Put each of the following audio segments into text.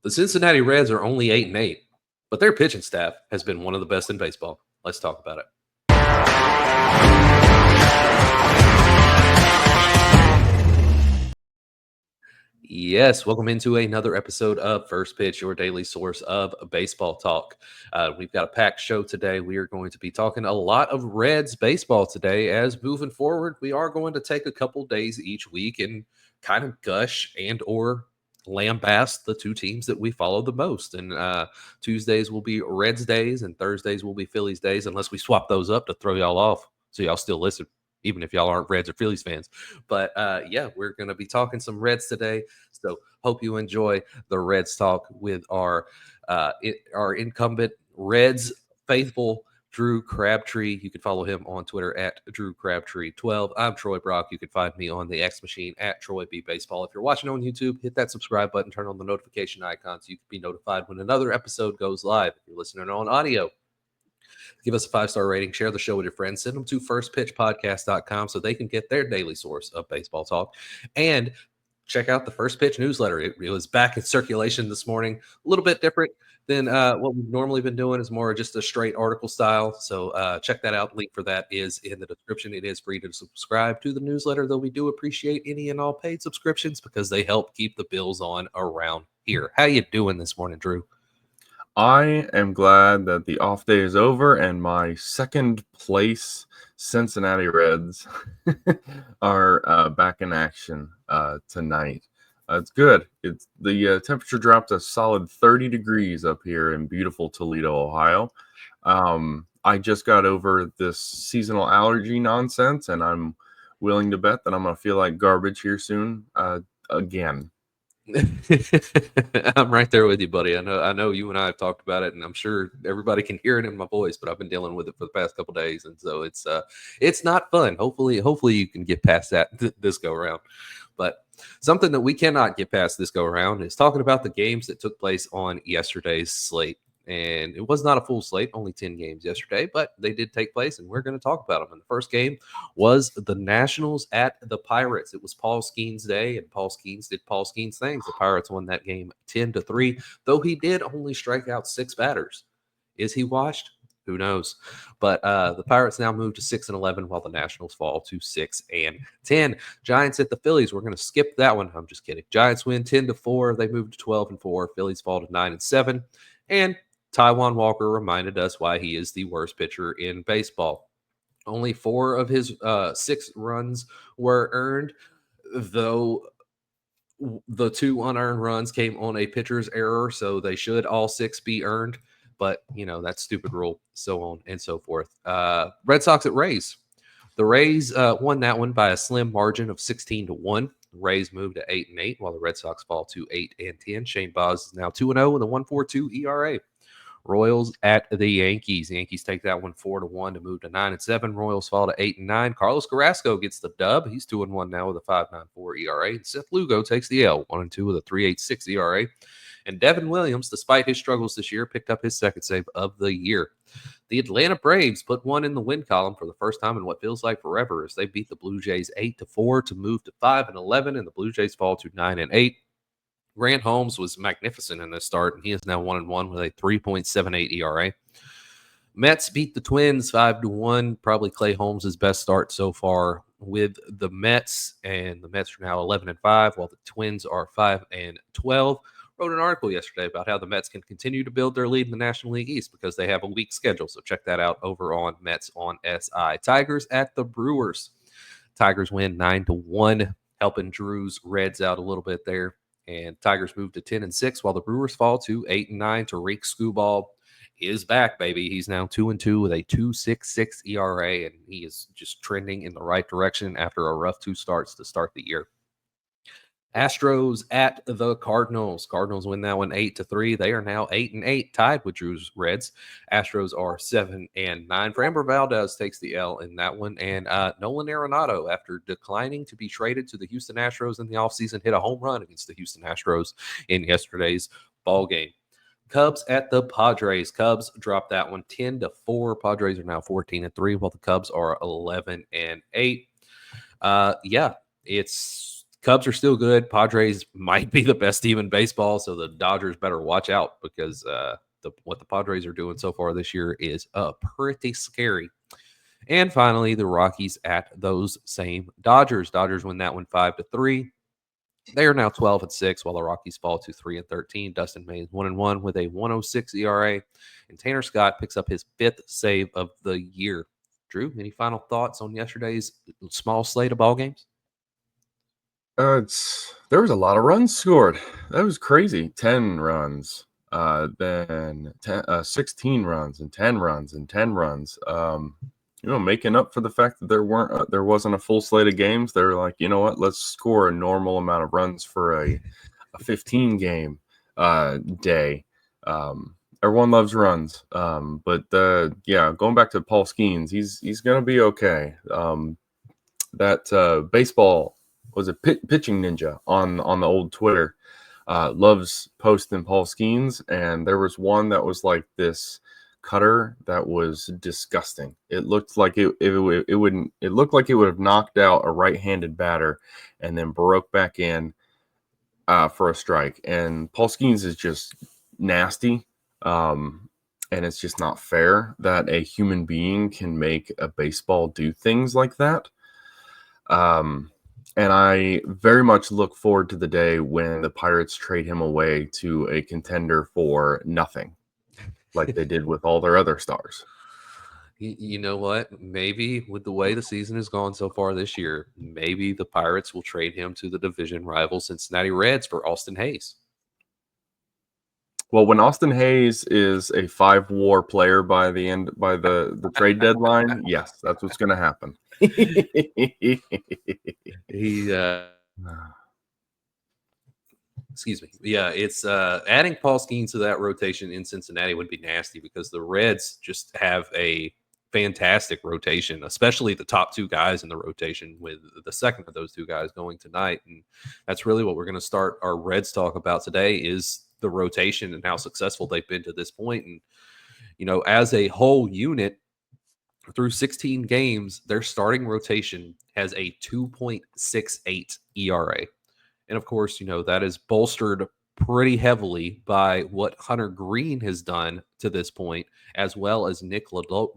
The Cincinnati Reds are only 8-8, but their pitching staff has been one of the best in baseball. Let's talk about it. Yes, welcome into another episode of First Pitch, your daily source of baseball talk. We've got a packed show today. We are going to be talking a lot of Reds baseball today. As moving forward, we are going to take a couple days each week and kind of gush and or lambaste the two teams that we follow the most. And Tuesdays will be Reds days and Thursdays will be Phillies days, unless we swap those up to throw y'all off so y'all still listen, even if y'all aren't Reds or Phillies fans. But yeah, we're going to be talking some Reds today. So hope you enjoy the Reds talk with our incumbent Reds faithful Drew Crabtree. You can follow him on Twitter at Drew Crabtree12. I'm Troy Brock. You can find me on the X Machine at Troy B Baseball. If you're watching on YouTube, hit that subscribe button, turn on the notification icon so you can be notified when another episode goes live. If you're listening on audio, give us a 5-star rating, share the show with your friends, send them to firstpitchpodcast.com so they can get their daily source of baseball talk. And check out the First Pitch newsletter. It was back in circulation this morning. A little bit different than what we've normally been doing. Is more just a straight article style. So check that out. Link for that is in the description. It is free to subscribe to the newsletter, though we do appreciate any and all paid subscriptions because they help keep the bills on around here. How you doing this morning, Drew? I am glad that the off day is over and my second place Cincinnati Reds are back in action tonight. It's good. It's the temperature dropped a solid 30 degrees up here in beautiful Toledo, Ohio. I just got over this seasonal allergy nonsense, and I'm willing to bet that I'm going to feel like garbage here soon again. I'm right there with you, buddy. I know you and I have talked about it, and I'm sure everybody can hear it in my voice, but I've been dealing with it for the past couple days, and so it's not fun. Hopefully you can get past that this go around. But something that we cannot get past this go around is talking about the games that took place on yesterday's slate. And it was not a full slate, only 10 games yesterday, but they did take place, and we're going to talk about them. And the first game was the Nationals at the Pirates. It was Paul Skeens' day, and Paul Skeens did Paul Skeens things. The Pirates won that game 10-3, though he did only strike out 6 batters. Is he washed? Who knows? But the Pirates now move to 6-11, while the Nationals fall to 6-10. Giants at the Phillies. We're going to skip that one. I'm just kidding. Giants win 10-4. They move to 12-4. Phillies fall to 9-7. And Taijuan Walker reminded us why he is the worst pitcher in baseball. Only 4 of his 6 runs were earned, though the 2 unearned runs came on a pitcher's error, so they should all 6 be earned. But, that's stupid rule, so on and so forth. Red Sox at Rays. The Rays won that one by a slim margin of 16-1. The Rays moved to 8-8, while the Red Sox fall to 8-10. Shane Baz is now 2-0 with a 1.42 ERA. Royals at the Yankees. The Yankees take that one 4-1 to move to 9-7. Royals fall to 8-9. Carlos Carrasco gets the dub. He's 2-1 now with a 5.94 ERA. And Seth Lugo takes the L, 1-2 with a 3.86 ERA. And Devin Williams, despite his struggles this year, picked up his second save of the year. The Atlanta Braves put one in the win column for the first time in what feels like forever as they beat the Blue Jays 8-4 to move to 5-11, and the Blue Jays fall to 9-8. Grant Holmes was magnificent in this start, and he is now 1-1 with a 3.78 ERA. Mets beat the Twins 5-1. Probably Clay Holmes' best start so far with the Mets, and the Mets are now 11-5, while the Twins are 5-12. Wrote an article yesterday about how the Mets can continue to build their lead in the National League East because they have a weak schedule. So check that out over on Mets on SI. Tigers at the Brewers. Tigers win 9-1, helping Drew's Reds out a little bit there. And Tigers move to 10-6, while the Brewers fall to 8-9. Tariq Skubal is back, baby. He's now 2-2 with a 2.66 ERA, and he is just trending in the right direction after a rough 2 starts to start the year. Astros at the Cardinals. Cardinals win that one 8-3. They are now 8-8, tied with Drew's Reds. Astros are 7-9. Framber Valdez takes the L in that one. And Nolan Arenado, after declining to be traded to the Houston Astros in the offseason, hit a home run against the Houston Astros in yesterday's ball game. Cubs at the Padres. Cubs dropped that one 10-4. Padres are now 14-3, while the Cubs are 11-8. Yeah, it's Cubs are still good. Padres might be the best team in baseball, so the Dodgers better watch out because what the Padres are doing so far this year is pretty scary. And finally, the Rockies at those same Dodgers. Dodgers win that one 5-3. They are now 12-6, while the Rockies fall to 3-13. Dustin May is 1-1 with a 1.06 ERA, and Tanner Scott picks up his 5th save of the year. Drew, any final thoughts on yesterday's small slate of ball games? There was a lot of runs scored. That was crazy. 10 runs, then 16 runs, and 10 runs, and 10 runs. Making up for the fact that there wasn't a full slate of games. They're like, you know what? Let's score a normal amount of runs for a 15 game day. Everyone loves runs, but going back to Paul Skeens, he's gonna be okay. That baseball was a pitching ninja on the old Twitter. Loves posting Paul Skeens, and there was one that was like this cutter that was disgusting. It looked like it looked like it would have knocked out a right-handed batter and then broke back in for a strike. And Paul Skeens is just nasty. And it's just not fair that a human being can make a baseball do things like that. And I very much look forward to the day when the Pirates trade him away to a contender for nothing, like they did with all their other stars. You know what? Maybe with the way the season has gone so far this year, maybe the Pirates will trade him to the division rival Cincinnati Reds for Austin Hayes. Well, when Austin Hayes is a 5-WAR player by the trade deadline, yes, that's what's going to happen. Excuse me. Yeah, it's adding Paul Skeens to that rotation in Cincinnati would be nasty because the Reds just have a fantastic rotation, especially the top 2 guys in the rotation, with the second of those 2 guys going tonight. And that's really what we're going to start our Reds talk about today is the rotation and how successful they've been to this point. And, as a whole unit through 16 games, their starting rotation has a 2.68 ERA. And of course, that is bolstered pretty heavily by what Hunter Greene has done to this point, as well as Nick Lodolo,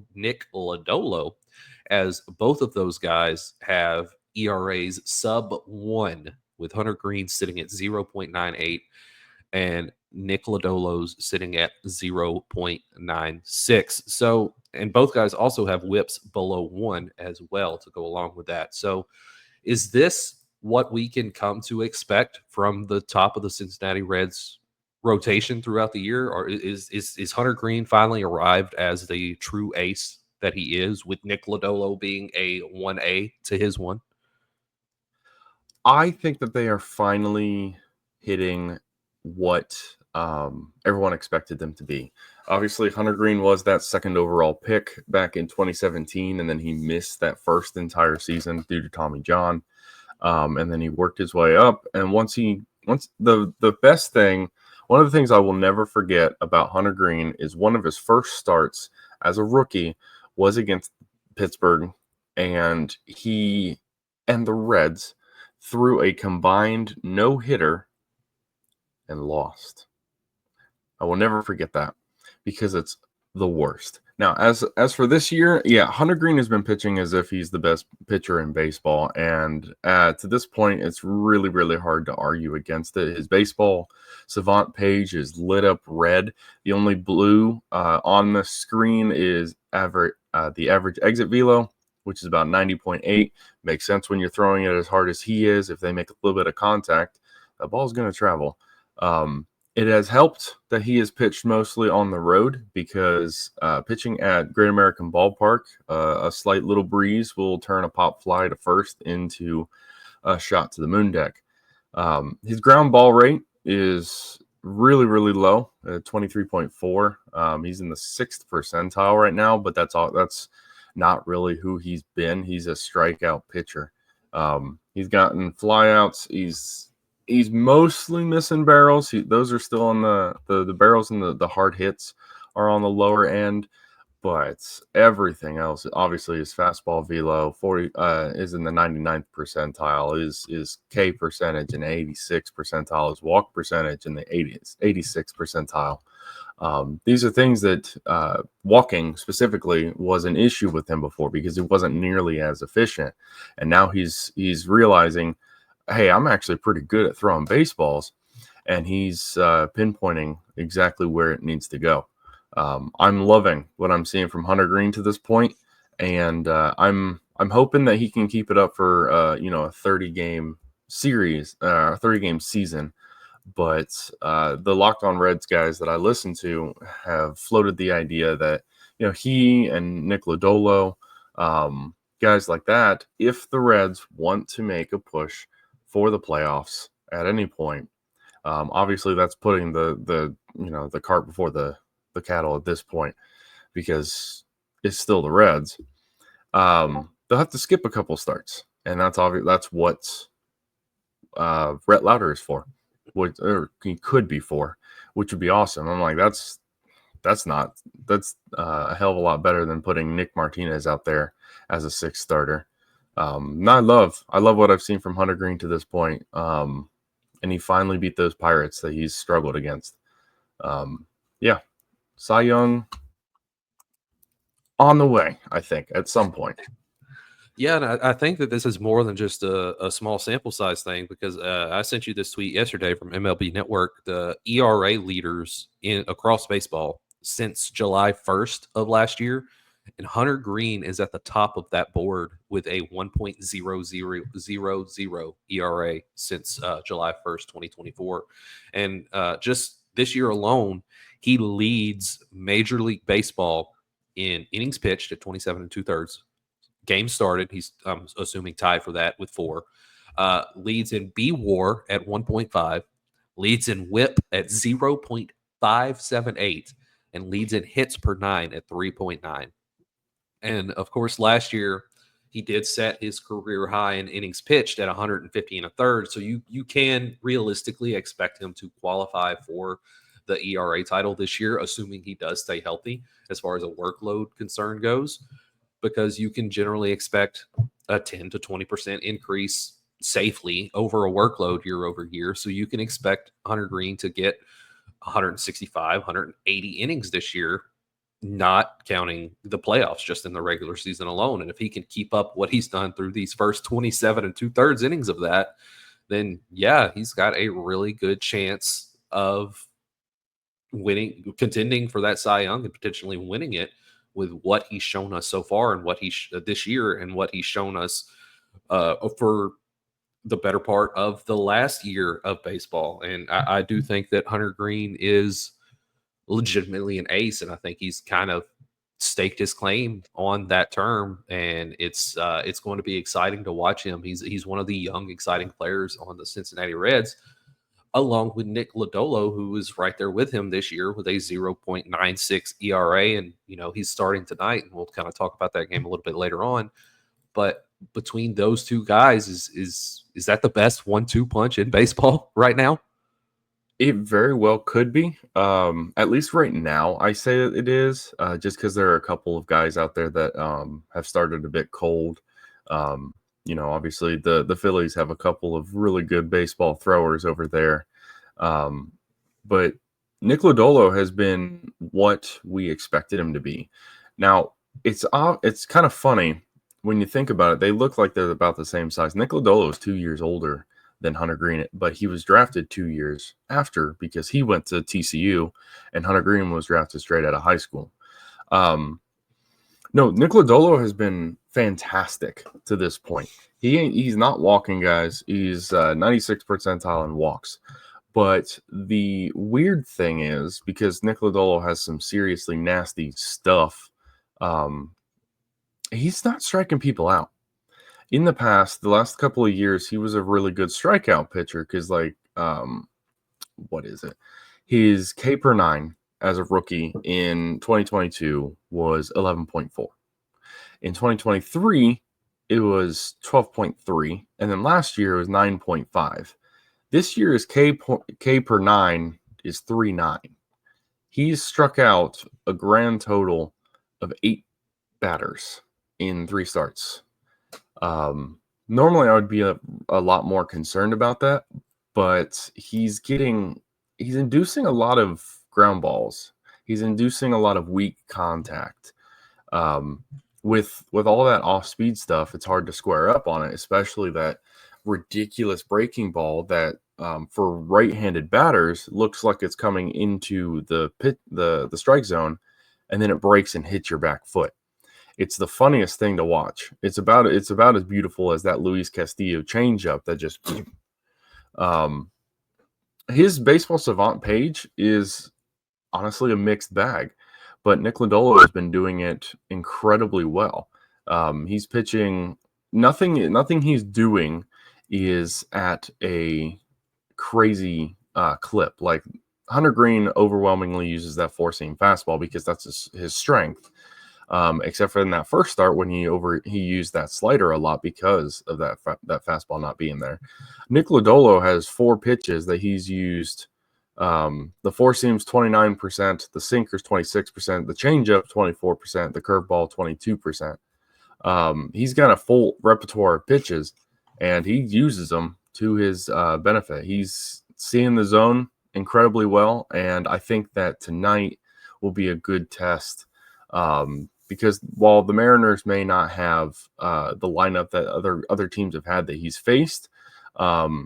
as both of those guys have ERAs sub 1, with Hunter Greene sitting at 0.98 and Nick Lodolo's sitting at 0.96. So, and both guys also have whips below 1 as well to go along with that. So, is this what we can come to expect from the top of the Cincinnati Reds rotation throughout the year? Or is Hunter Greene finally arrived as the true ace that he is, with Nick Lodolo being a 1A to his 1? I think that they are finally hitting what everyone expected them to be. Obviously, Hunter Greene was that second overall pick back in 2017, and then he missed that first entire season due to Tommy John. And then he worked his way up. And once the best thing, one of the things I will never forget about Hunter Greene is one of his first starts as a rookie was against Pittsburgh, and he and the Reds threw a combined no-hitter and lost. I will never forget that because it's the worst. Now, as for this year, yeah, Hunter Greene has been pitching as if he's the best pitcher in baseball, and to this point, it's really, really hard to argue against it. His baseball savant page is lit up red. The only blue on the screen is the average exit velo, which is about 90.8. Makes sense when you're throwing it as hard as he is. If they make a little bit of contact, the ball's going to travel. It has helped that he has pitched mostly on the road because pitching at Great American Ballpark, a slight little breeze will turn a pop fly to first into a shot to the moon deck. His ground ball rate is really, really low at 23.4. He's in the 6th percentile right now, but that's not really who he's been. He's a strikeout pitcher. He's gotten flyouts. He's mostly missing barrels. Those are still on the barrels, and the hard hits are on the lower end. but everything else, obviously, his fastball velo 40 is in the 99th percentile. His K percentage in 86th percentile. His walk percentage in the 86th percentile. These are things that walking specifically was an issue with him before because he wasn't nearly as efficient, and now he's realizing, hey, I'm actually pretty good at throwing baseballs, and he's pinpointing exactly where it needs to go. I'm loving what I'm seeing from Hunter Greene to this point, and I'm hoping that he can keep it up for a 30-game series, 30-game season. But the Locked On Reds guys that I listen to have floated the idea that he and Nick Lodolo, guys like that, if the Reds want to make a push for the playoffs at any point, obviously that's putting the cart before the cattle at this point because it's still the Reds. They'll have to skip a couple starts, and that's obvious. That's what Rhett Lauder is for, or he could be for, which would be awesome. I'm like, that's a hell of a lot better than putting Nick Martinez out there as a sixth starter. I love what I've seen from Hunter Greene to this point. And he finally beat those Pirates that he's struggled against. Cy Young on the way, I think, at some point. Yeah, and I think that this is more than just a small sample size thing because I sent you this tweet yesterday from MLB Network. The ERA leaders across baseball since July 1st of last year, and Hunter Greene is at the top of that board with a 1.0000 ERA since July 1st, 2024. And just this year alone, he leads Major League Baseball in innings pitched at 27 2/3. Game started, he's I'm assuming tied for that with 4. Leads in B-WAR at 1.5, leads in WHIP at 0.578, and leads in hits per 9 at 3.9. And of course, last year he did set his career high in innings pitched at 150 1/3. So you can realistically expect him to qualify for the ERA title this year, assuming he does stay healthy as far as a workload concern goes, because you can generally expect a 10 to 20% increase safely over a workload year over year. So you can expect Hunter Greene to get 165, 180 innings this year, not counting the playoffs, just in the regular season alone. And if he can keep up what he's done through these first 27 2/3 innings of that, then yeah, he's got a really good chance of contending for that Cy Young and potentially winning it with what he's shown us so far and what this year and what he's shown us for the better part of the last year of baseball. And I do think that Hunter Greene is legitimately an ace, and I think he's kind of staked his claim on that term, and it's going to be exciting to watch him. He's one of the young, exciting players on the Cincinnati Reds, along with Nick Lodolo, who is right there with him this year with a 0.96 ERA. And, he's starting tonight, and we'll kind of talk about that game a little bit later on. But between those two guys, is that the best 1-2 punch in baseball right now? It very well could be. At least right now, I say that it is, just because there are a couple of guys out there that have started a bit cold. Obviously the Phillies have a couple of really good baseball throwers over there. But Nick Lodolo has been what we expected him to be. Now, it's kind of funny when you think about it. They look like they're about the same size. Nick Lodolo is 2 years older than Hunter Greene, but he was drafted 2 years after because he went to TCU and Hunter Greene was drafted straight out of high school. No, Nick Lodolo has been fantastic to this point. He's not walking guys. He's 96th percentile in walks. But the weird thing is, because Nick Lodolo has some seriously nasty stuff, he's not striking people out. In the past, the last couple of years, he was a really good strikeout pitcher because, what is it? His K per 9 as a rookie in 2022 was 11.4. In 2023, it was 12.3. And then last year, it was 9.5. This year's K per 9 is 3.9. He's struck out a grand total of 8 batters in 3 starts. Normally I would be a lot more concerned about that, but he's inducing a lot of ground balls. He's inducing a lot of weak contact. With all that off-speed stuff, it's hard to square up on it, especially that ridiculous breaking ball that for right-handed batters looks like it's coming into the strike zone, and then it breaks and hits your back foot. It's the funniest thing to watch. It's about as beautiful as that Luis Castillo changeup that just his baseball savant page is honestly a mixed bag, but Nick Lodolo has been doing it incredibly well. He's pitching nothing he's doing is at a crazy clip. Like Hunter Greene overwhelmingly uses that four-seam fastball because that's his strength. Except for in that first start when he used that slider a lot because of that fastball not being there. Nick Lodolo has 4 pitches that he's used. The four seams 29%, the sinkers 26%, the changeup 24%, the curveball 22%. He's got a full repertoire of pitches, and he uses them to his benefit. He's seeing the zone incredibly well, and I think that tonight will be a good test. Because while the Mariners may not have the lineup that other teams have had that he's faced,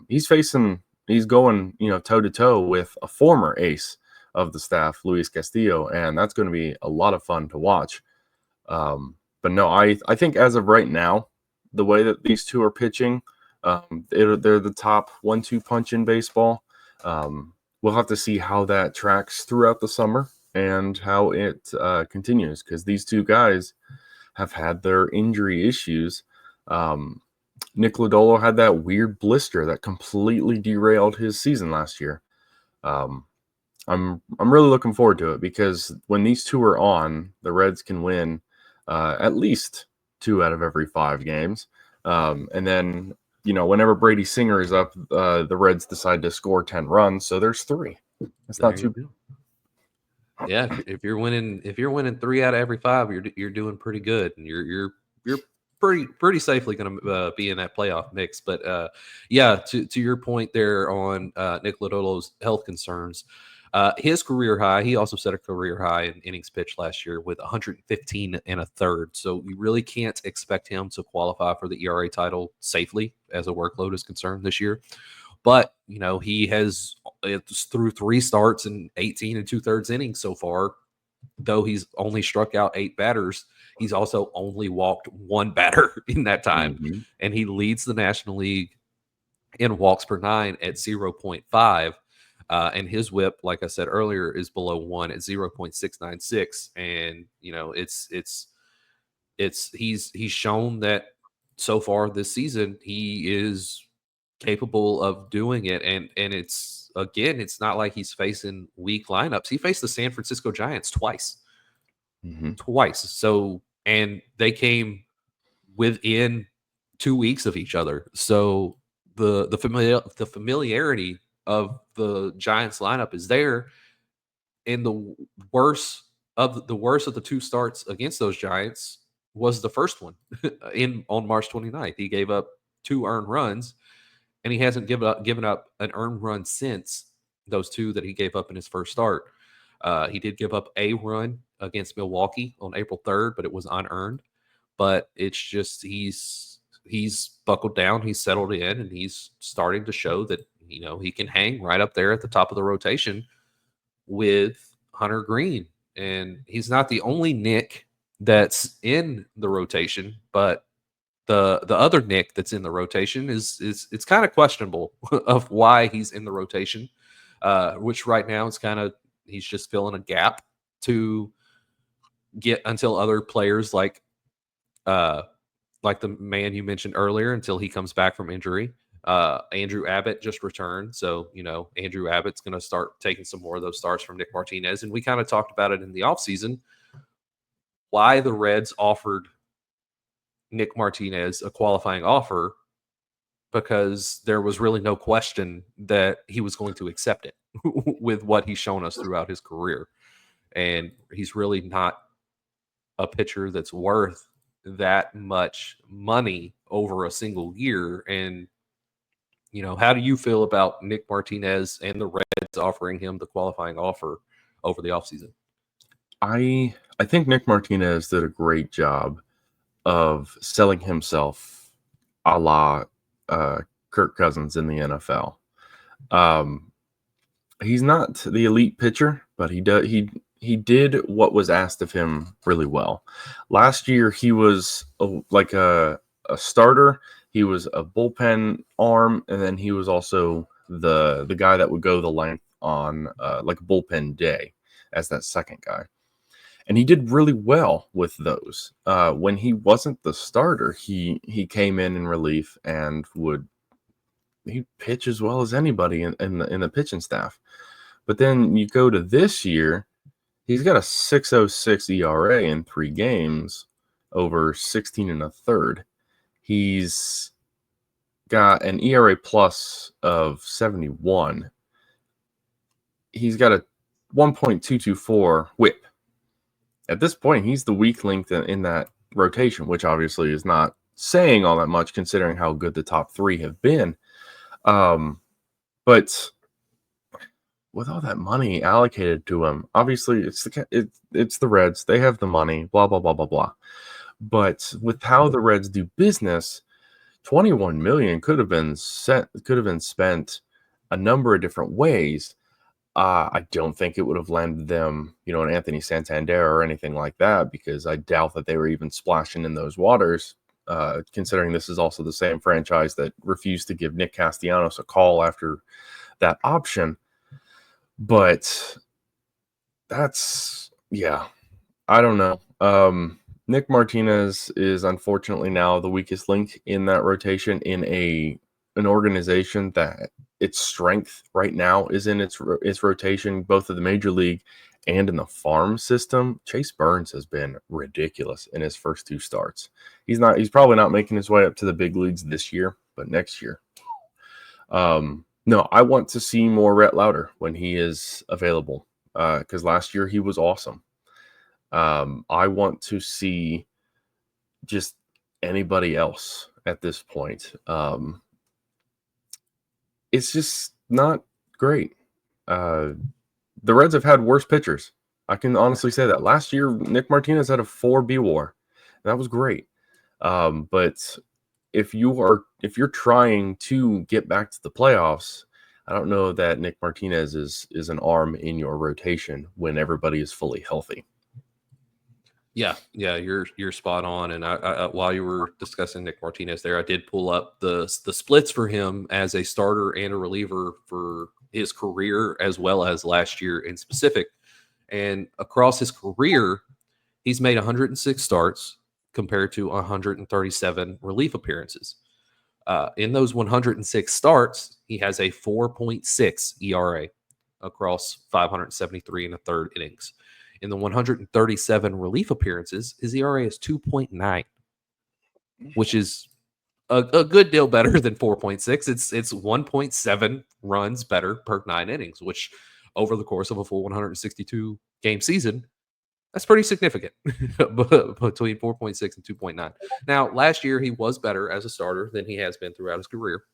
he's going toe to toe with a former ace of the staff, Luis Castillo, and that's going to be a lot of fun to watch. But no, I think as of right now, the way that these two are pitching, they're the top 1-2 punch in baseball. We'll have to see how that tracks throughout the summer and how it continues, because these two guys have had their injury issues. Nick Lodolo had that weird blister that completely derailed his season last year. I'm really looking forward to it, because when these two are on, the Reds can win at least 2 out of every 5 games. And then, whenever Brady Singer is up, the Reds decide to score 10 runs. So there's 3. That's not too bad. Yeah, if you're winning 3 out of every 5, you're doing pretty good, and you're pretty safely going to be in that playoff mix. But yeah, to your point there on Nick Lodolo's health concerns, his career high, he also set a career high in innings pitched last year with 115 and a third. So you really can't expect him to qualify for the ERA title safely as a workload is concerned this year. But, he has through 3 starts and 18 2/3 innings so far, though he's only struck out 8 batters, he's also only walked 1 batter in that time. Mm-hmm. And he leads the National League in walks per 9 at 0.5. And his whip, like I said earlier, is below 1 at 0.696. And, he's shown that so far this season, he is capable of doing it, and it's not like he's facing weak lineups. He faced the San Francisco Giants twice. So, and they came within 2 weeks of each other. So the familiarity of the Giants lineup is there. And the worst of the 2 starts against those Giants was the first one on March 29th. He gave up 2 earned runs, and he hasn't given up an earned run since those 2 that he gave up in his first start. He did give up a run against Milwaukee on April 3rd, but it was unearned. But it's just he's buckled down, he's settled in, and he's starting to show that he can hang right up there at the top of the rotation with Hunter Greene. And he's not the only Nick that's in the rotation, but the other Nick that's in the rotation is it's kind of questionable of why he's in the rotation, which right now it's he's just filling a gap to get until other players like the man you mentioned earlier, until he comes back from injury. Andrew Abbott just returned, so Andrew Abbott's going to start taking some more of those starts from Nick Martinez, and we kind of talked about it in the offseason, why the Reds offered Nick Martinez a qualifying offer, because there was really no question that he was going to accept it with what he's shown us throughout his career. And he's really not a pitcher that's worth that much money over a single year. And, how do you feel about Nick Martinez and the Reds offering him the qualifying offer over the offseason? I think Nick Martinez did a great job of selling himself a la Kirk Cousins in the NFL. He's not the elite pitcher, but he did what was asked of him really well. Last year, he was like a starter. He was a bullpen arm, and then he was also the guy that would go the length on like a bullpen day as that second guy. And he did really well with those. When he wasn't the starter, he came in relief and he'd pitch as well as anybody in the pitching staff. But then you go to this year, he's got a 6.06 ERA in 3 games over 16 and a third. He's got an ERA plus of 71. He's got a 1.224 whip. At this point, he's the weak link in that rotation, which obviously is not saying all that much considering how good the top 3 have been. But with all that money allocated to him, obviously it's the Reds. They have the money, blah, blah, blah, blah, blah. But with how the Reds do business, $21 million could have been spent a number of different ways. I don't think it would have landed them, an Anthony Santander or anything like that, because I doubt that they were even splashing in those waters, considering this is also the same franchise that refused to give Nick Castellanos a call after that option. But I don't know. Nick Martinez is unfortunately now the weakest link in that rotation in an organization that its strength right now is in its rotation, both of the major league and in the farm system. Chase Burns has been ridiculous in his first 2 starts. He's probably not making his way up to the big leagues this year, but next year. No, I want to see more Rhett Lauder when he is available, because last year he was awesome. I want to see just anybody else at this point. It's just not great. The Reds have had worse pitchers. I can honestly say that. Last year, Nick Martinez had a 4B WAR. That was great. But if you're trying to get back to the playoffs, I don't know that Nick Martinez is an arm in your rotation when everybody is fully healthy. Yeah, you're spot on. And I while you were discussing Nick Martinez there, I did pull up the splits for him as a starter and a reliever for his career as well as last year in specific. And across his career, he's made 106 starts compared to 137 relief appearances. In those 106 starts, he has a 4.6 ERA across 573 and a third innings. In the 137 relief appearances, his ERA is 2.9, which is a good deal better than 4.6. It's 1.7 runs better per 9 innings, which over the course of a full 162 game season, that's pretty significant between 4.6 and 2.9. Now, last year he was better as a starter than he has been throughout his career.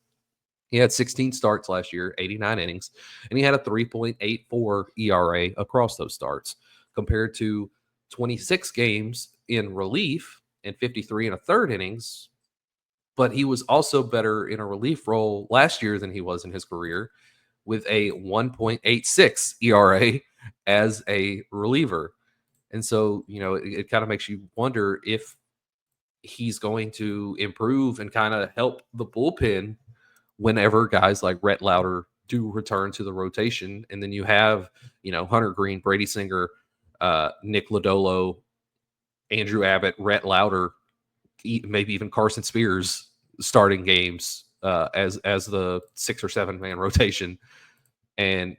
He had 16 starts last year, 89 innings, and he had a 3.84 ERA across those starts, compared to 26 games in relief and 53 and a third innings. But he was also better in a relief role last year than he was in his career, with a 1.86 ERA as a reliever. And so, it kind of makes you wonder if he's going to improve and kind of help the bullpen whenever guys like Rhett Lauder do return to the rotation. And then you have, Hunter Greene, Brady Singer, Nick Lodolo, Andrew Abbott, Rhett Lauder, maybe even Carson Spears starting games as the 6 or 7 man rotation. And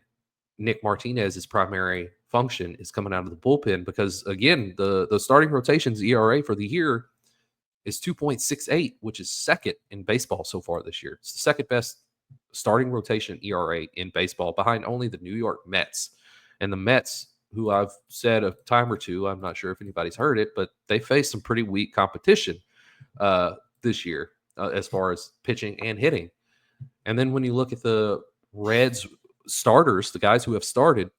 Nick Martinez's primary function is coming out of the bullpen because, again, the starting rotation's ERA for the year is 2.68, which is second in baseball so far this year. It's the second best starting rotation ERA in baseball, behind only the New York Mets. And the Mets, who I've said a time or two, I'm not sure if anybody's heard it, but they faced some pretty weak competition this year as far as pitching and hitting. And then when you look at the Reds starters, the guys who have started,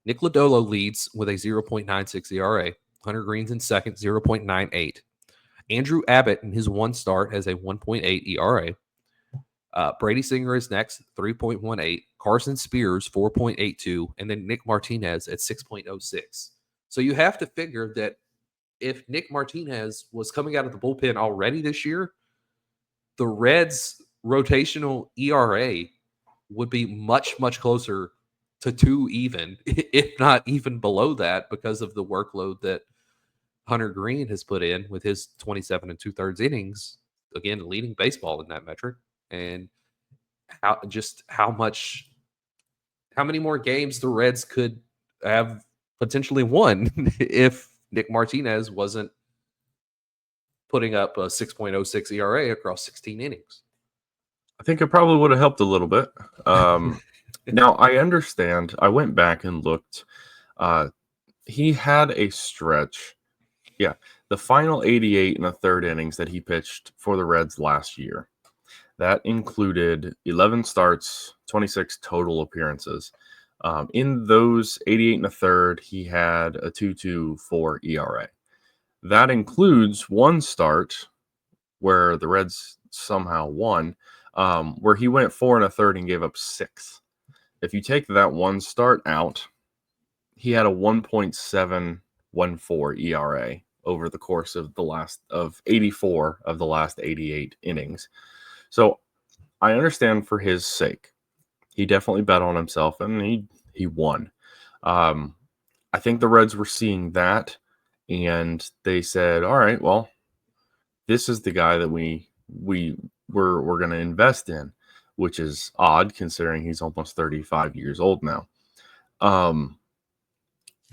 Nick Lodolo leads with a 0.96 ERA. Hunter Greene's in second, 0.98. Andrew Abbott in his one start has a 1.8 ERA. Brady Singer is next, 3.18. Carson Spears, 4.82. And then Nick Martinez at 6.06. So you have to figure that if Nick Martinez was coming out of the bullpen already this year, the Reds' rotational ERA would be much, much closer to 2 even, if not even below that, because of the workload that Hunter Greene has put in with his 27 and 2/3 innings, again, leading baseball in that metric. And how many more games the Reds could have potentially won if Nick Martinez wasn't putting up a 6.06 ERA across 16 innings. I think it probably would have helped a little bit. Now, I understand. I went back and looked. He had a stretch. Yeah, the final 88 and a third innings that he pitched for the Reds last year. That included 11 starts, 26 total appearances. In those 88 and a third, he had a 2.24 ERA. That includes one start where the Reds somehow won, where he went 4 and a third and gave up 6. If you take that one start out, he had a 1.714 ERA over the course of the last of 84 of the last 88 innings. So I understand for his sake. He definitely bet on himself and he won. I think the Reds were seeing that and they said, all right, well, this is the guy that we're going to invest in, which is odd considering he's almost 35 years old now.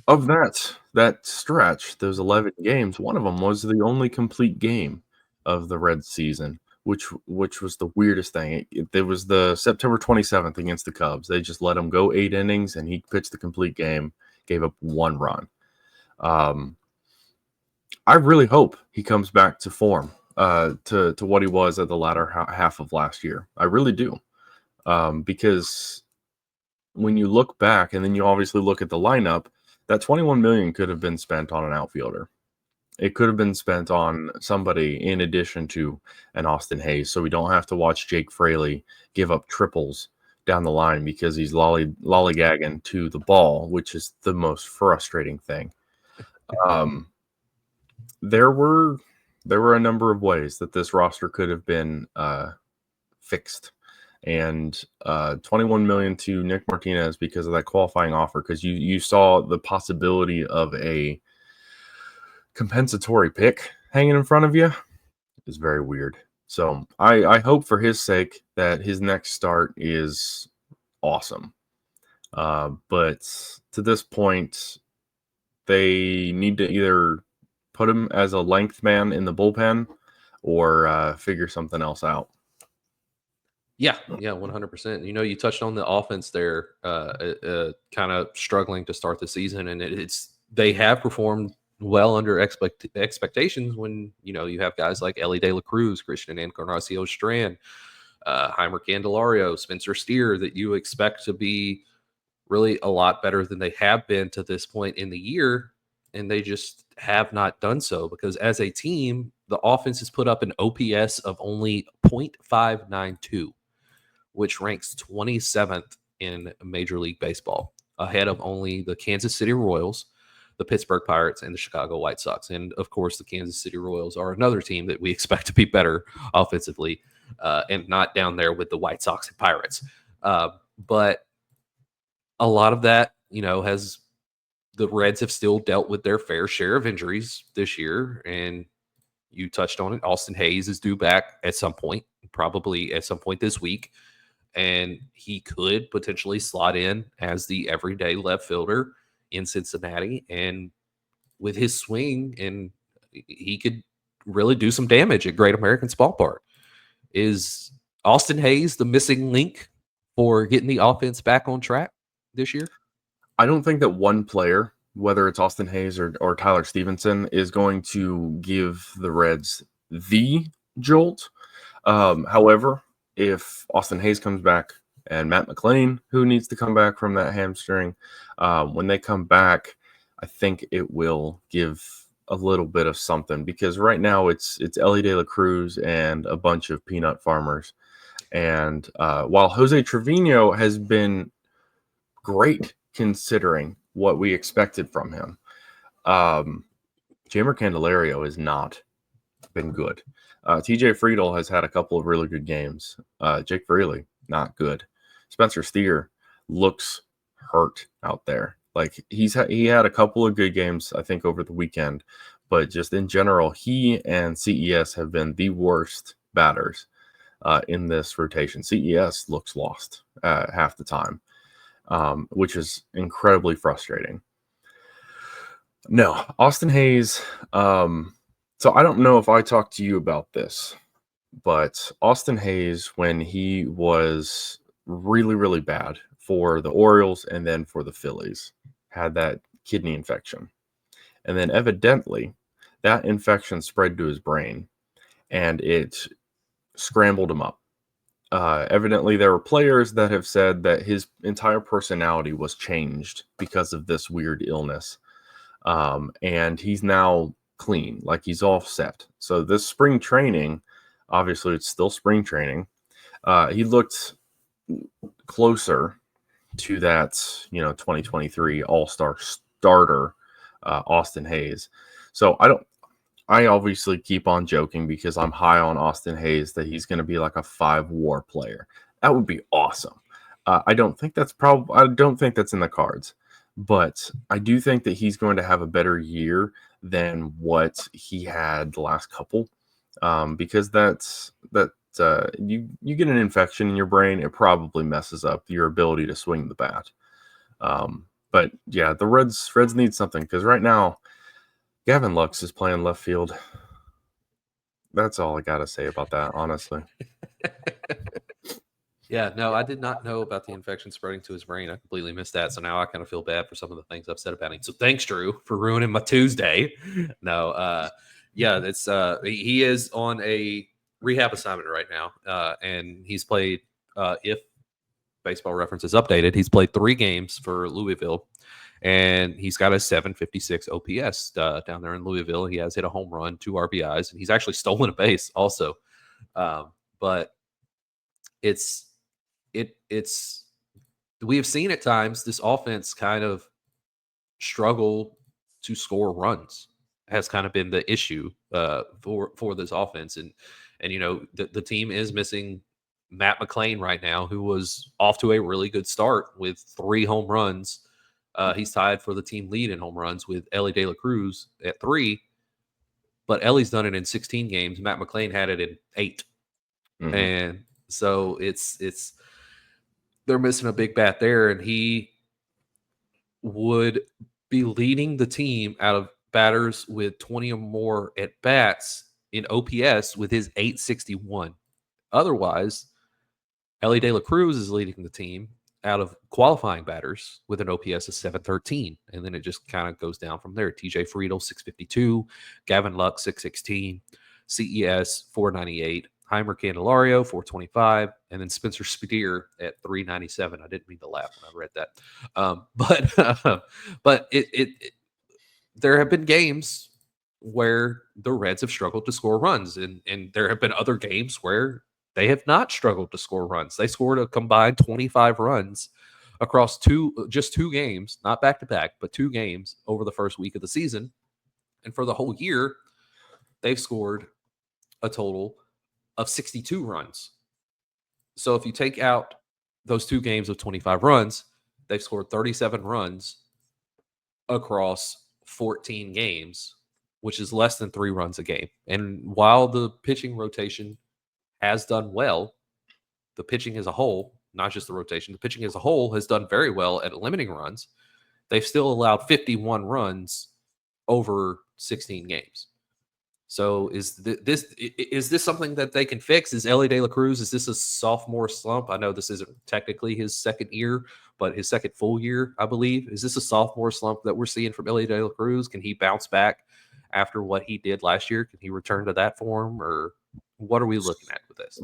Of that stretch, those 11 games, one of them was the only complete game of the Reds season, which was the weirdest thing. It was the September 27th against the Cubs. They just let him go 8 innings, and he pitched the complete game, gave up 1 run. I really hope he comes back to form, to what he was at the latter half of last year. I really do, because when you look back, and then you obviously look at the lineup, that $21 million could have been spent on an outfielder. It could have been spent on somebody in addition to an Austin Hayes, so we don't have to watch Jake Fraley give up triples down the line because he's lollygagging to the ball, which is the most frustrating thing. There were a number of ways that this roster could have been fixed. And $21 million to Nick Martinez because of that qualifying offer, because you saw the possibility of a compensatory pick hanging in front of you is very weird. So I hope for his sake that his next start is awesome. But to this point, they need to either put him as a length man in the bullpen or figure something else out. Yeah, 100%. You touched on the offense there, kind of struggling to start the season, and they have performed well under expectations when you have guys like Elly De La Cruz, Christian Encarnacion-Strand, Heimer Candelario, Spencer Steer, that you expect to be really a lot better than they have been to this point in the year, and they just have not done so because as a team, the offense has put up an OPS of only 0.592. which ranks 27th in Major League Baseball, ahead of only the Kansas City Royals, the Pittsburgh Pirates, and the Chicago White Sox. And, of course, the Kansas City Royals are another team that we expect to be better offensively and not down there with the White Sox and Pirates. But a lot of that, the Reds have still dealt with their fair share of injuries this year, and you touched on it. Austin Hayes is due back at some point, probably at some point this week. And he could potentially slot in as the everyday left fielder in Cincinnati. And with his swing, and he could really do some damage at Great American's Ballpark. Is Austin Hayes the missing link for getting the offense back on track this year? I don't think that one player, whether it's Austin Hayes or Tyler Stevenson, is going to give the Reds the jolt. However, if Austin Hayes comes back and Matt McLain, who needs to come back from that hamstring, when they come back, I think it will give a little bit of something, because right now it's Elly De La Cruz and a bunch of peanut farmers. And while Jose Trevino has been great considering what we expected from him, Jamer Candelario has not been good. TJ Friedel has had a couple of really good games. Jake Fraley, not good. Spencer Steer looks hurt out there. Like he had a couple of good games, I think, over the weekend, but just in general, he and CES have been the worst batters in this rotation. CES looks lost half the time, which is incredibly frustrating. No, Austin Hayes. So I don't know if I talked to you about this, but Austin Hayes, when he was really, really bad for the Orioles and then for the Phillies, had that kidney infection. And then evidently that infection spread to his brain and it scrambled him up. Evidently, there were players that have said that his entire personality was changed because of this weird illness. And he's now clean, like he's all set. So this spring training, obviously it's still spring training. He looked closer to that, 2023 All-Star starter, Austin Hayes. So I obviously keep on joking because I'm high on Austin Hayes that he's going to be like a 5-WAR player. That would be awesome. I don't think that's in the cards, but I do think that he's going to have a better year than what he had the last couple, because you get an infection in your brain, it probably messes up your ability to swing the bat. But yeah, the Reds need something, because right now Gavin Lux is playing left field. That's all I got to say about that, honestly. Yeah, no, I did not know about the infection spreading to his brain. I completely missed that. So now I kind of feel bad for some of the things I've said about him. So thanks, Drew, for ruining my Tuesday. No, yeah, it's he is on a rehab assignment right now. And he's played, if Baseball Reference is updated, he's played 3 games for Louisville. And he's got a 756 OPS down there in Louisville. He has hit a home run, 2 RBIs, and he's actually stolen a base also. But it's we have seen at times this offense kind of struggle to score runs, has kind of been the issue for this offense. And the team is missing Matt McLain right now, who was off to a really good start with 3 home runs. He's tied for the team lead in home runs with Elly De La Cruz at 3, but Ellie's done it in 16 games. Matt McLain had it in 8. Mm-hmm. And so it's they're missing a big bat there, and he would be leading the team out of batters with 20 or more at bats in OPS with his 861. Otherwise, Elly De La Cruz is leading the team out of qualifying batters with an OPS of 713. And then it just kind of goes down from there. TJ Friedel, 652. Gavin Lux, 616. CES, 498. Heimer Candelario, 425, and then Spencer Steer at 397. I didn't mean to laugh when I read that. But there have been games where the Reds have struggled to score runs, and there have been other games where they have not struggled to score runs. They scored a combined 25 runs across just two games, not back-to-back, but 2 games over the first week of the season. And for the whole year, they've scored a total of 62 runs. So if you take out those 2 games of 25 runs, they've scored 37 runs across 14 games, which is less than 3 runs a game. And while the pitching rotation has done well, the pitching as a whole, not just the rotation, the pitching as a whole has done very well at limiting runs. They've still allowed 51 runs over 16 games. So is this something that they can fix? Is Elly De La Cruz, is this a sophomore slump? I know this isn't technically his second year, but his second full year, I believe. Is this a sophomore slump that we're seeing from Elly De La Cruz? Can he bounce back after what he did last year? Can he return to that form, or what are we looking at with this?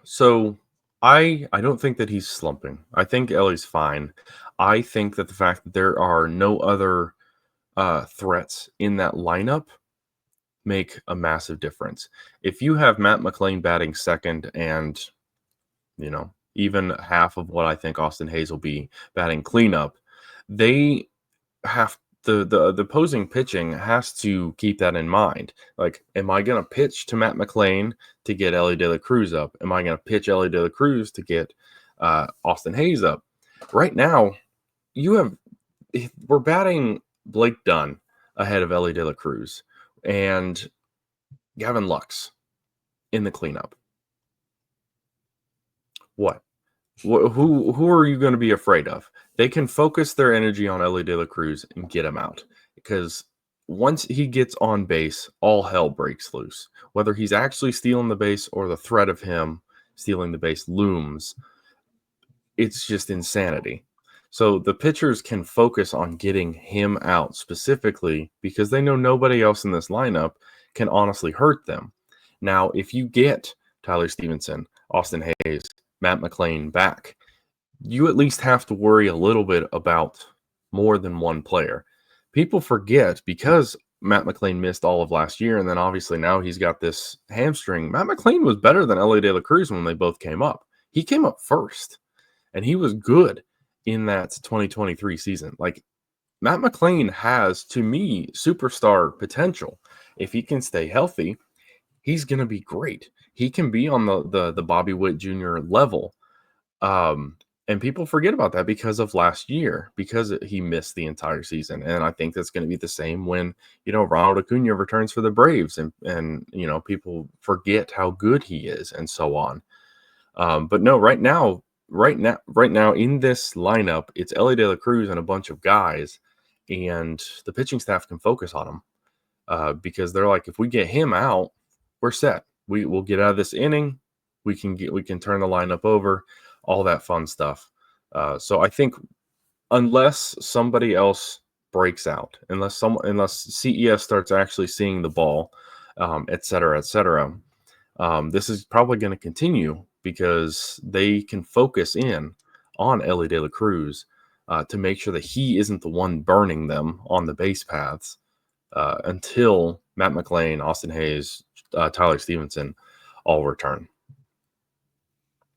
So I don't think that he's slumping. I think Ellie's fine. I think that the fact that there are no other threats in that lineup make a massive difference. If you have Matt McLain batting second and, even half of what I think Austin Hayes will be batting cleanup, they have the opposing pitching has to keep that in mind. Like, am I going to pitch to Matt McLain to get Elly De La Cruz up? Am I going to pitch Elly De La Cruz to get Austin Hayes up? Right now, we're batting Blake Dunn ahead of Elly De La Cruz and Gavin Lux in the cleanup. What? Who are you going to be afraid of? They can focus their energy on Elly De La Cruz and get him out, because once he gets on base, all hell breaks loose. Whether he's actually stealing the base or the threat of him stealing the base looms, it's just insanity. So the pitchers can focus on getting him out specifically because they know nobody else in this lineup can honestly hurt them. Now, if you get Tyler Stevenson, Austin Hayes, Matt McLain back, you at least have to worry a little bit about more than one player. People forget, because Matt McLain missed all of last year, and then obviously now he's got this hamstring. Matt McLain was better than Elly De La Cruz when they both came up. He came up first, and he was good in that 2023 season. Like, Matt McLain has, to me, superstar potential. If he can stay healthy, he's going to be great. He can be on the Bobby Witt Jr. level. And people forget about that because of last year, because he missed the entire season. And I think that's going to be the same when, Ronald Acuna returns for the Braves and people forget how good he is and so on. But no, right now in this lineup, it's Elly De La Cruz and a bunch of guys, and the pitching staff can focus on him because they're like, if we get him out, we're set. We'll get out of this inning. We can turn the lineup over, all that fun stuff. So I think unless somebody else breaks out, unless CES starts actually seeing the ball, et cetera, this is probably going to continue because they can focus in on Elly De La Cruz to make sure that he isn't the one burning them on the base paths until Matt McLain, Austin Hayes, Tyler Stevenson all return.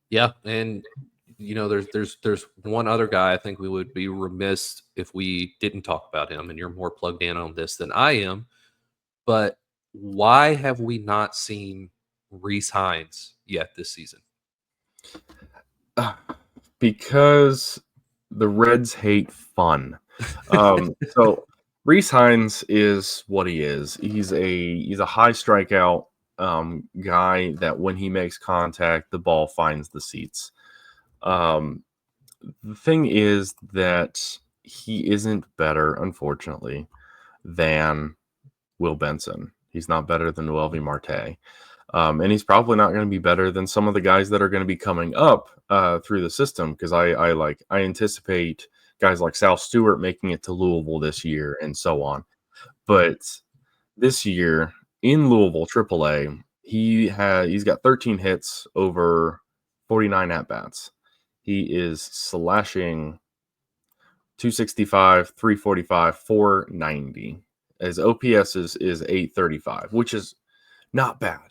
Yeah, and there's one other guy I think we would be remiss if we didn't talk about him, and you're more plugged in on this than I am. But why have we not seen Rhys Hines yet this season? Because the Reds hate fun. So Rhys Hines is what he is. He's a high strikeout guy that when he makes contact, the ball finds the seats. The thing is that he isn't better, unfortunately, than Will Benson. He's not better than Noelvi Marte. And he's probably not going to be better than some of the guys that are going to be coming up through the system, because I anticipate guys like Sal Stewart making it to Louisville this year and so on. But this year in Louisville AAA, he's got 13 hits over 49 at-bats. He is slashing 265, 345, 490. His OPS is 835, which is not bad.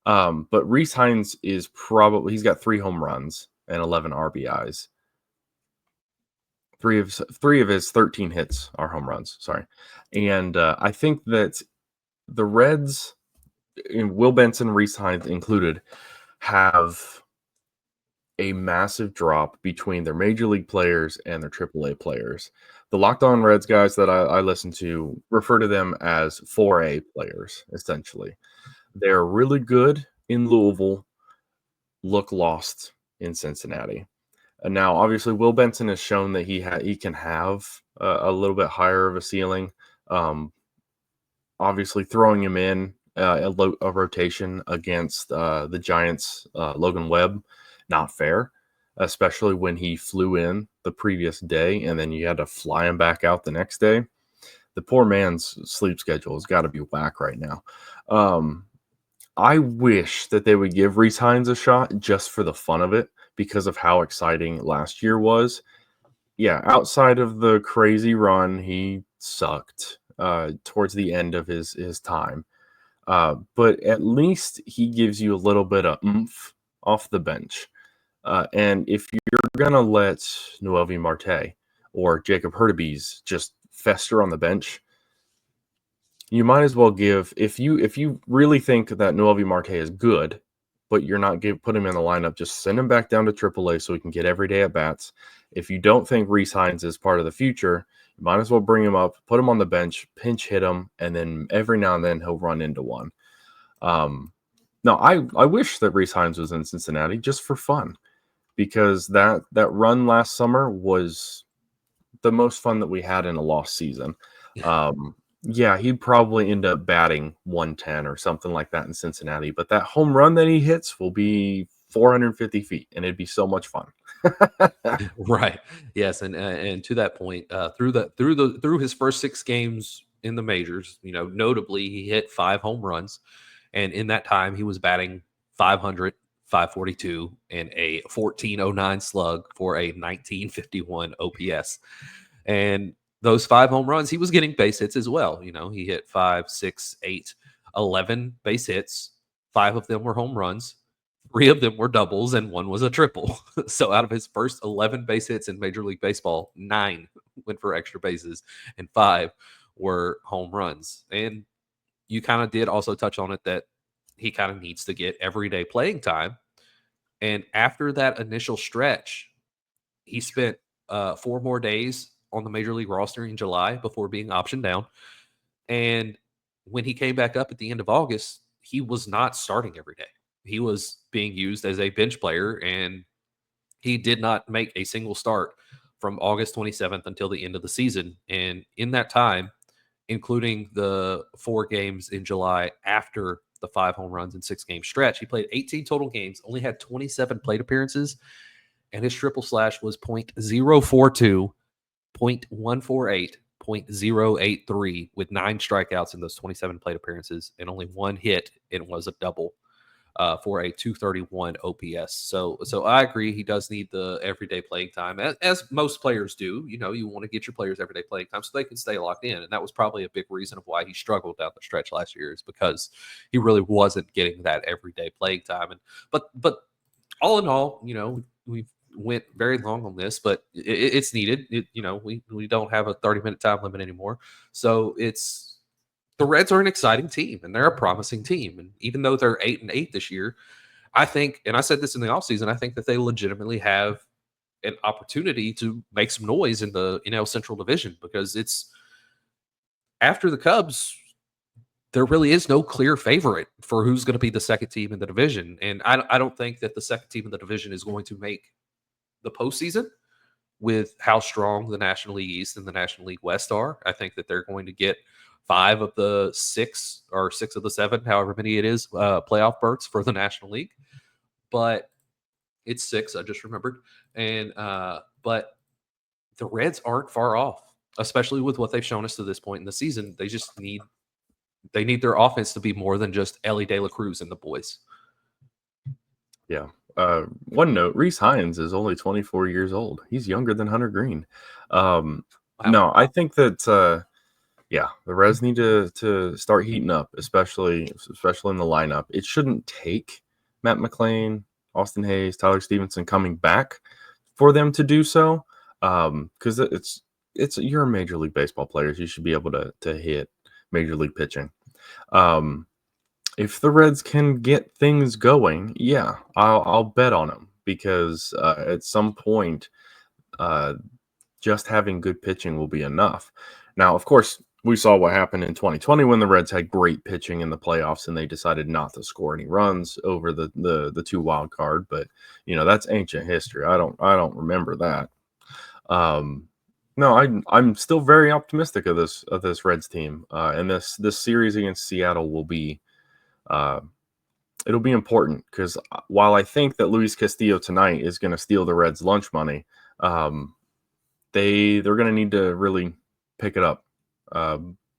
But Rhys Hines he's got 3 home runs and 11 RBIs. Three of his 13 hits are home runs. Sorry. And I think that the Reds, Will Benson, Rhys Hines included, have a massive drop between their major league players and their AAA players. The Locked On Reds guys that I listen to refer to them as 4A players, essentially. They're really good in Louisville, look lost in Cincinnati. And now, obviously, Will Benson has shown that he can have a little bit higher of a ceiling. Obviously, throwing him in a rotation against the Giants' Logan Webb, not fair. especially when he flew in the previous day and then you had to fly him back out the next day. The poor man's sleep schedule has got to be whack right now. I wish that they would give Rhys Hines a shot just for the fun of it because of how exciting last year was. Yeah, outside of the crazy run, he sucked towards the end of his time. But at least he gives you a little bit of oomph off the bench. And if you're going to let Noelvi Marte or Jacob Hurtubise just fester on the bench, you might as well give, if you really think that Noelvi Marte is good, but you're not put him in the lineup, just send him back down to AAA so he can get every day at bats. If you don't think Rhys Hines is part of the future, you might as well bring him up, put him on the bench, pinch hit him, and then every now and then he'll run into one. No, I wish that Rhys Hines was in Cincinnati just for fun, because that run last summer was the most fun that we had in a lost season. Yeah, he'd probably end up batting 110 or something like that in Cincinnati, but that home run that he hits will be 450 feet, and it'd be so much fun. Right. Yes, and to that point, through his first 6 games in the majors, notably he hit 5 home runs, and in that time he was batting 500, 542, and a 1409 slug for a 1951 OPS. And those 5 home runs, he was getting base hits as well. He hit 5, 6, 8, 11 base hits. 5 of them were home runs. 3 of them were doubles, and 1 was a triple. So out of his first 11 base hits in Major League Baseball, 9 went for extra bases, and 5 were home runs. And you kind of did also touch on it that he kind of needs to get everyday playing time. And after that initial stretch, he spent 4 more days on the Major League roster in July before being optioned down. And when he came back up at the end of August, he was not starting every day. He was being used as a bench player, and he did not make a single start from August 27th until the end of the season. And in that time, including the 4 games in July after the 5 home runs and 6-game stretch, he played 18 total games, only had 27 plate appearances, and his triple slash was .042, .148, .083 with 9 strikeouts in those 27 plate appearances and only 1 hit. It was a double for a 231 OPS. So I agree. He does need the everyday playing time, as most players do. You want to get your players everyday playing time so they can stay locked in. And that was probably a big reason of why he struggled down the stretch last year, is because he really wasn't getting that everyday playing time. And but all in all, we've went very long on this, but it's needed. We don't have a 30-minute time limit anymore. So the Reds are an exciting team, and they're a promising team. And even though they're 8-8 this year, I think, and I said this in the offseason, I think that they legitimately have an opportunity to make some noise in the NL Central Division, because it's after the Cubs, there really is no clear favorite for who's going to be the second team in the division. And I don't think that the second team in the division is going to make the postseason with how strong the National League East and the National League West are. I think that they're going to get 5 of the 6 or 6 of the 7, however many it is, playoff berths for the National League. But it's 6, I just remembered. And but the Reds aren't far off, especially with what they've shown us to this point in the season. They need their offense to be more than just Elly De La Cruz and the boys. Yeah. One note, Rhys Hines is only 24 years old. He's younger than Hunter Greene. Wow. No, I think that the Reds need to start heating up, especially in the lineup. It shouldn't take Matt McLain, Austin Hayes, Tyler Stevenson coming back for them to do so, because you're a Major League Baseball players. You should be able to hit Major League pitching. If the Reds can get things going, yeah, I'll bet on them, because at some point, just having good pitching will be enough. Now, of course, we saw what happened in 2020 when the Reds had great pitching in the playoffs and they decided not to score any runs over the 2 wild card. But that's ancient history. I don't remember that. No, I'm still very optimistic of this Reds team, and this series against Seattle will be it'll be important because while I think that Luis Castillo tonight is going to steal the Reds' lunch money, they're going to need to really pick it up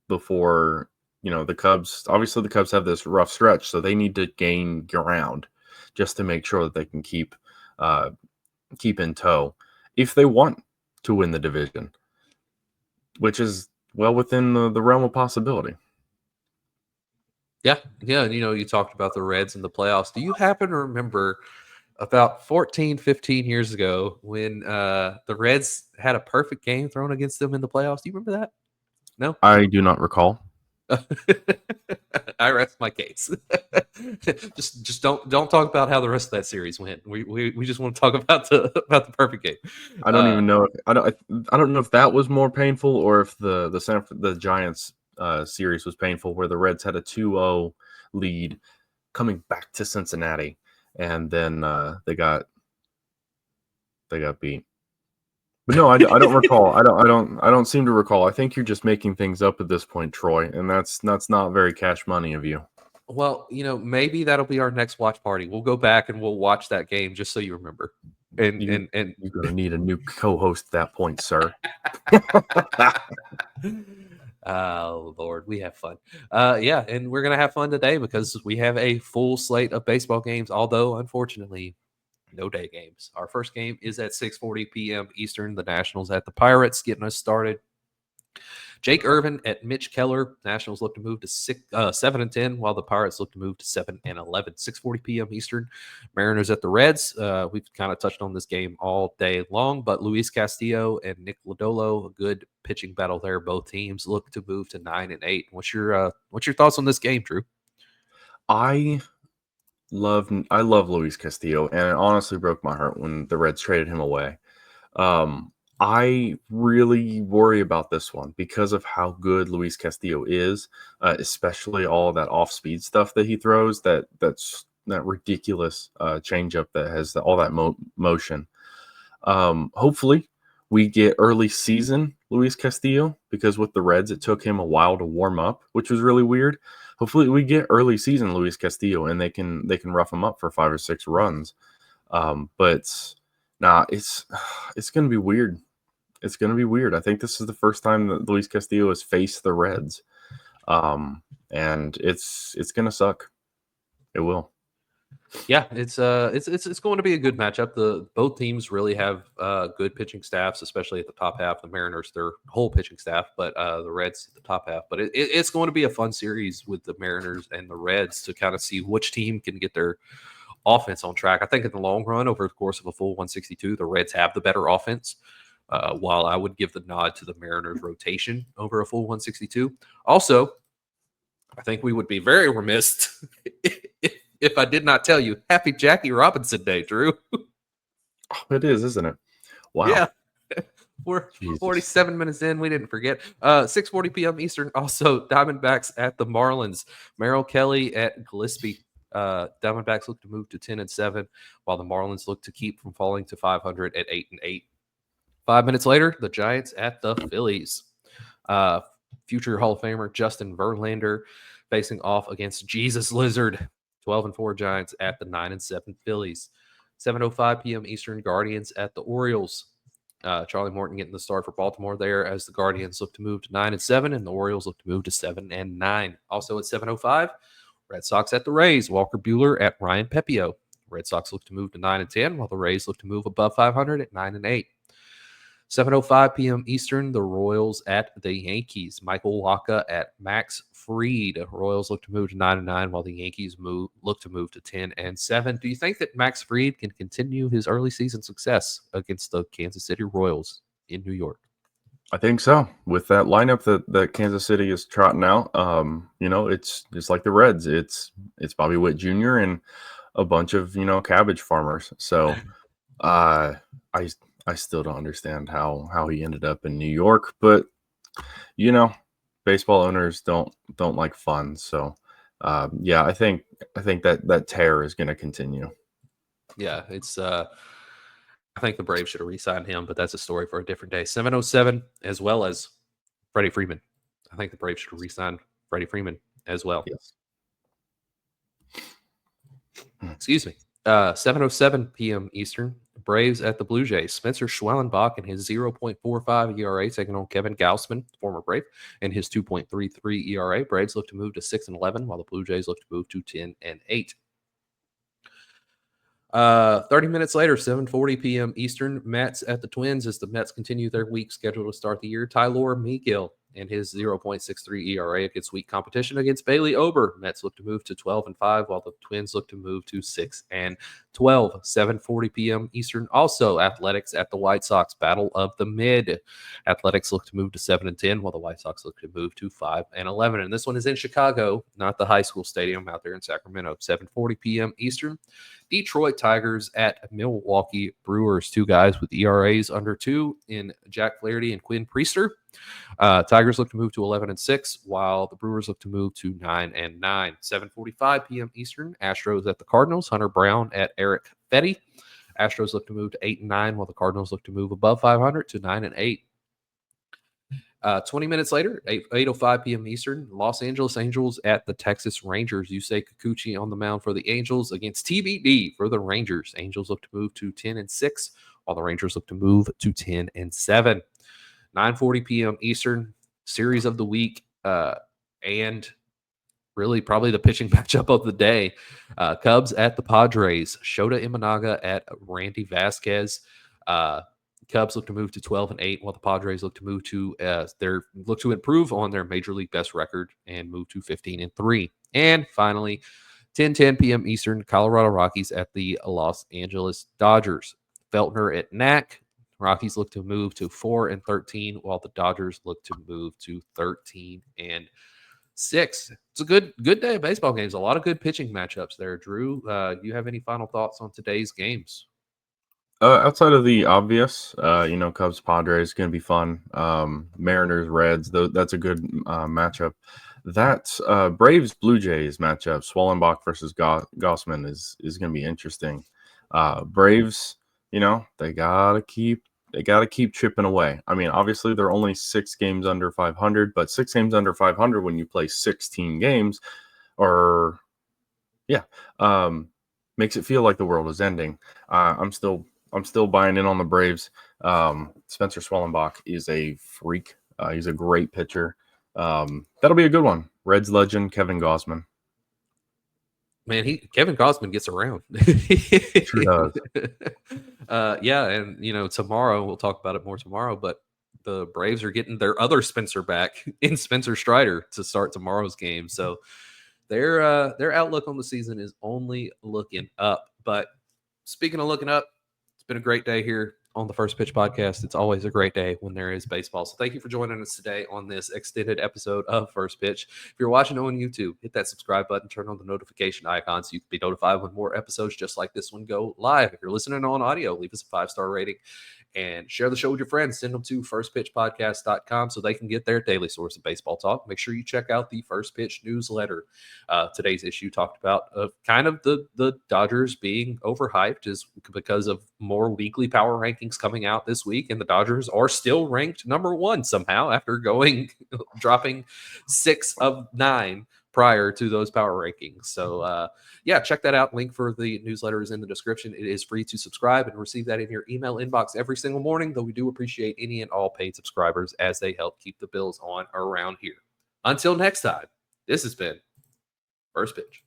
before the Cubs. Obviously, the Cubs have this rough stretch, so they need to gain ground just to make sure that they can keep in tow if they want to win the division, which is well within the realm of possibility. Yeah, yeah. And, you talked about the Reds in the playoffs. Do you happen to remember about 14, 15 years ago when the Reds had a perfect game thrown against them in the playoffs? Do you remember that? No? I do not recall. I rest my case. just don't talk about how the rest of that series went. We just want to talk about the perfect game. I don't even know. I don't know if that was more painful or if the Giants series was painful, where the Reds had a 2-0 lead coming back to Cincinnati, and then they got beat. But no, I don't recall. I don't seem to recall. I think you're just making things up at this point, Troy, and that's not very cash money of you. Well, maybe that'll be our next watch party. We'll go back and we'll watch that game just so you remember. And you're going to need a new co-host at that point, sir. Oh Lord, we have fun. Yeah, and we're gonna have fun today because we have a full slate of baseball games. Although, unfortunately, no day games. Our first game is at 6:40 p.m. Eastern. The Nationals at the Pirates, getting us started. Jake Irvin at Mitch Keller. Nationals look to move to 7-10, while the Pirates look to move to 7-11. 6:40 p.m. Eastern. Mariners at the Reds. We've kind of touched on this game all day long, but Luis Castillo and Nick Lodolo, a good pitching battle there. Both teams look to move to 9-8. What's your thoughts on this game, Drew? I love Luis Castillo, and it honestly broke my heart when the Reds traded him away. I really worry about this one because of how good Luis Castillo is, especially all that off-speed stuff that he throws. That's that ridiculous changeup that has all that motion. Hopefully, we get early season Luis Castillo, because with the Reds, it took him a while to warm up, which was really weird. Hopefully, we get early season Luis Castillo, and they can rough him up for 5 or 6 runs. But nah, it's going to be weird. It's going to be weird. I think this is the first time that Luis Castillo has faced the Reds, and it's going to suck. It will. Yeah, it's going to be a good matchup. Both teams really have good pitching staffs, especially at the top half. The Mariners, their whole pitching staff, but the Reds at the top half. But it's going to be a fun series with the Mariners and the Reds to kind of see which team can get their offense on track. I think in the long run, over the course of a full 162, the Reds have the better offense. While I would give the nod to the Mariners rotation over a full 162. Also, I think we would be very remiss if I did not tell you Happy Jackie Robinson Day, Drew. Oh, it is, isn't it? Wow. Yeah. We're 47 minutes in. We didn't forget. 6:40 p.m. Eastern. Also, Diamondbacks at the Marlins. Merrill Kelly at Gillespie. Diamondbacks look to move to 10-7, while the Marlins look to keep from falling to 500 at 8-8. 5 minutes later, the Giants at the Phillies. Future Hall of Famer Justin Verlander facing off against Jesus Lizard. 12-4 Giants at the 9-7 Phillies. 7:05 p.m. Eastern, Guardians at the Orioles. Charlie Morton getting the start for Baltimore there as the Guardians look to move to 9-7 and the Orioles look to move to 7-9. Also at 7:05, Red Sox at the Rays. Walker Buehler at Ryan Pepio. Red Sox look to move to 9-10, while the Rays look to move above 500 at 9-8. 7:05 p.m. Eastern, the Royals at the Yankees. Michael Wacha at Max Fried. Royals look to move to 9-9, while the Yankees look to move to 10-7. Do you think that Max Fried can continue his early season success against the Kansas City Royals in New York? I think so. With that lineup that Kansas City is trotting out, it's just like the Reds. It's Bobby Witt Jr. and a bunch of cabbage farmers. So, I still don't understand how he ended up in New York, but baseball owners don't like fun. So, yeah, I think that tear is going to continue. Yeah, it's I think the Braves should have re-signed him, but that's a story for a different day. 7:07 as well as Freddie Freeman. I think the Braves should have re-signed Freddie Freeman as well. Yes. Excuse me. 7:07 p.m. Eastern. Braves at the Blue Jays. Spencer Schwellenbach and his 0.45 ERA taking on Kevin Gausman, former Brave, and his 2.33 ERA. Braves look to move to 6-11, while the Blue Jays look to move to 10-8. 30 minutes later, 7:40 p.m. Eastern, Mets at the Twins as the Mets continue their weak schedule to start the year. Tylor Megill and his 0.63 ERA against weak competition against Bailey Ober. Mets look to move to 12-5, while the Twins look to move to 6-12. 7:40 p.m. Eastern. Also, Athletics at the White Sox. Battle of the Mid. Athletics look to move to 7-10, while the White Sox look to move to 5-11. And this one is in Chicago, not the high school stadium out there in Sacramento. 7:40 p.m. Eastern. Detroit Tigers at Milwaukee Brewers. Two guys with ERAs under 2 in Jack Flaherty and Quinn Priester. Tigers look to move to 11-6, while the Brewers look to move to 9-9. 7:45 p.m. Eastern. Astros at the Cardinals. Hunter Brown at Eric Fetty. Astros look to move to 8-9, while the Cardinals look to move above 500 to 9-8. 20 minutes later, 8:05 p.m. Eastern, Los Angeles Angels at the Texas Rangers. Yusei Kikuchi on the mound for the Angels against TBD for the Rangers. Angels look to move to 10-6, while the Rangers look to move to 10-7. 9:40 p.m. Eastern, series of the week, and really probably the pitching matchup of the day. Cubs at the Padres. Shota Imanaga at Randy Vasquez. Cubs look to move to 12-8, while the Padres look to move to improve on their major league best record and move to 15-3. And finally, 10:10 p.m. Eastern, Colorado Rockies at the Los Angeles Dodgers. Feltner at Knack. Rockies look to move to 4-13, while the Dodgers look to move to 13-6. It's a good day of baseball games. A lot of good pitching matchups there. Drew, do you have any final thoughts on today's games? Outside of the obvious, Cubs Padres going to be fun. Mariners Reds, that's a good matchup. That Braves Blue Jays matchup, Swellenbach versus Gossman, is going to be interesting. Braves, they gotta keep chipping away. I mean, obviously they're only 6 games under 500, but 6 games under 500 when you play 16 games, makes it feel like the world is ending. I'm still buying in on the Braves. Spencer Schwellenbach is a freak. He's a great pitcher. That'll be a good one. Reds legend Kevin Gausman. Man, Kevin Gausman gets around. Sure does. Yeah, and tomorrow we'll talk about it more tomorrow. But the Braves are getting their other Spencer back in Spencer Strider to start tomorrow's game. So their outlook on the season is only looking up. But speaking of looking up, it's been a great day here on the First Pitch Podcast. It's always a great day when there is baseball. So thank you for joining us today on this extended episode of First Pitch. If you're watching on YouTube, hit that subscribe button, turn on the notification icon so you can be notified when more episodes just like this one go live. If you're listening on audio, leave us a 5-star rating and share the show with your friends. Send them to firstpitchpodcast.com so they can get their daily source of baseball talk. Make sure you check out the First Pitch newsletter. Today's issue talked about kind of the Dodgers being overhyped is because of more weekly power rankings coming out this week, and the Dodgers are still ranked number 1 somehow after dropping 6 of 9 prior to those power rankings. So check that out. Link for the newsletter is in the description. It is free to subscribe and receive that in your email inbox every single morning, though we do appreciate any and all paid subscribers as they help keep the bills on around here. Until next time, this has been First Pitch.